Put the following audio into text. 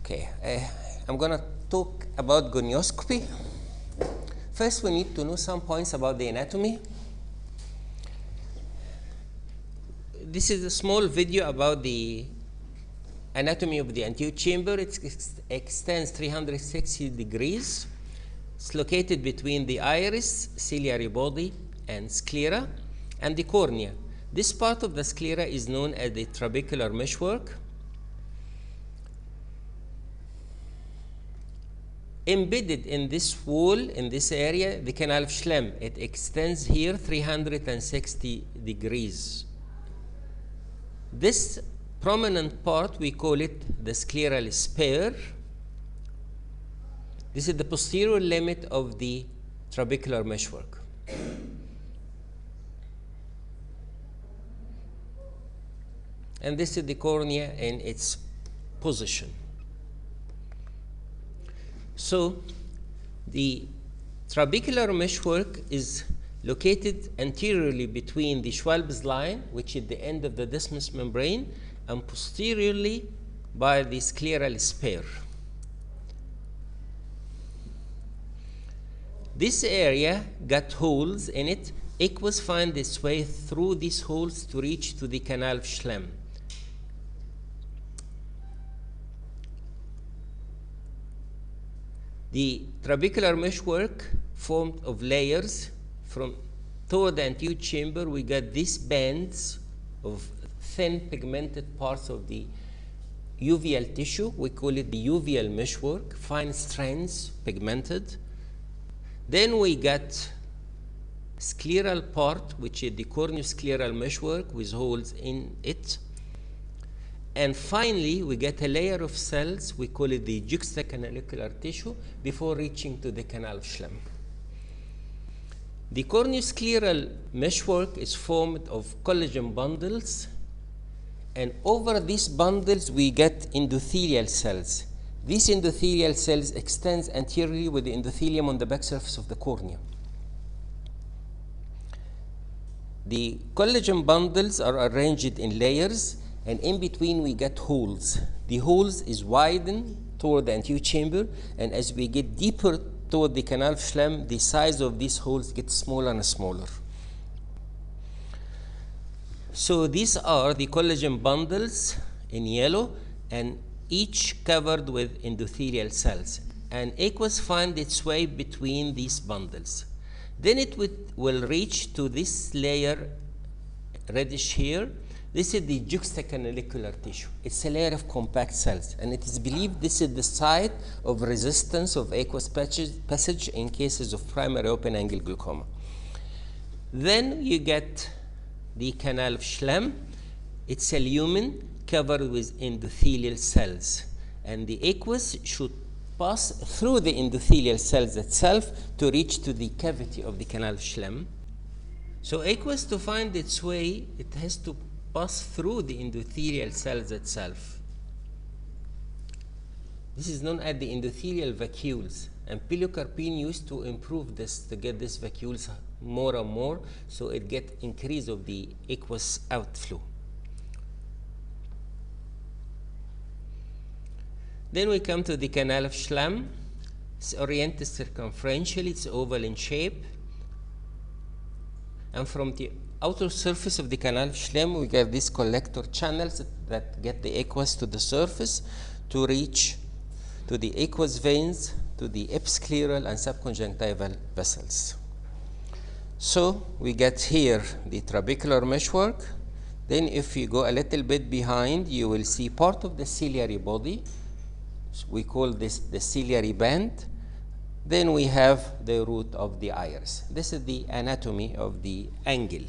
Okay, I'm going to talk about gonioscopy. First, we need to know some points about the anatomy. This is a small video about the anatomy of the anterior chamber. It extends 360 degrees. It's located between the iris, ciliary body, and sclera, and the cornea. This part of the sclera is known as the trabecular meshwork. Embedded in this wall, in this area, the Canal of Schlemm. It extends here 360 degrees. This prominent part, we call it the scleral spur. This is the posterior limit of the trabecular meshwork. And this is the cornea in its position. So the trabecular meshwork is located anteriorly between the Schwalb's line, which is the end of the desmus membrane, and posteriorly by the scleral spur. This area got holes in it. Aqueous find its way through these holes to reach to the Canal of Schlemm. The trabecular meshwork formed of layers. From toward the anterior chamber, we got these bands of thin pigmented parts of the uveal tissue. We call it the uveal meshwork, fine strands, pigmented. Then we got scleral part, which is the corneo-scleral meshwork with holes in it. And finally, we get a layer of cells, we call it the juxtacanalicular tissue, before reaching to the Canal of Schlemm. The corneo-scleral meshwork is formed of collagen bundles, and over these bundles we get endothelial cells. These endothelial cells extend anteriorly with the endothelium on the back surface of the cornea. The collagen bundles are arranged in layers, and in between we get holes. The holes is widened toward the anterior chamber, and as we get deeper toward the Canal of Schlemm, the size of these holes gets smaller and smaller. So these are the collagen bundles in yellow, and each covered with endothelial cells. And aqueous find its way between these bundles. Then it will reach to this layer, reddish here. This is the juxtacanalicular tissue. It's a layer of compact cells, and it is believed this is the site of resistance of aqueous passage in cases of primary open-angle glaucoma. Then you get the Canal of Schlemm. It's a lumen covered with endothelial cells, and the aqueous should pass through the endothelial cells itself to reach to the cavity of the Canal of Schlemm. So aqueous, to find its way, it has to pass through the endothelial cells itself. This is known as the endothelial vacuoles, and pilocarpine used to improve this, to get these vacuoles more and more, so it get increase of the aqueous outflow. Then we come to the Canal of Schlemm. It's oriented circumferentially, it's oval in shape, and from the outer surface of the Canal of Schlemm, we get these collector channels that get the aqueous to the surface to reach to the aqueous veins, to the episcleral and subconjunctival vessels. So we get here the trabecular meshwork. Then if you go a little bit behind, you will see part of the ciliary body. We call this the ciliary band. Then we have the root of the iris. This is the anatomy of the angle.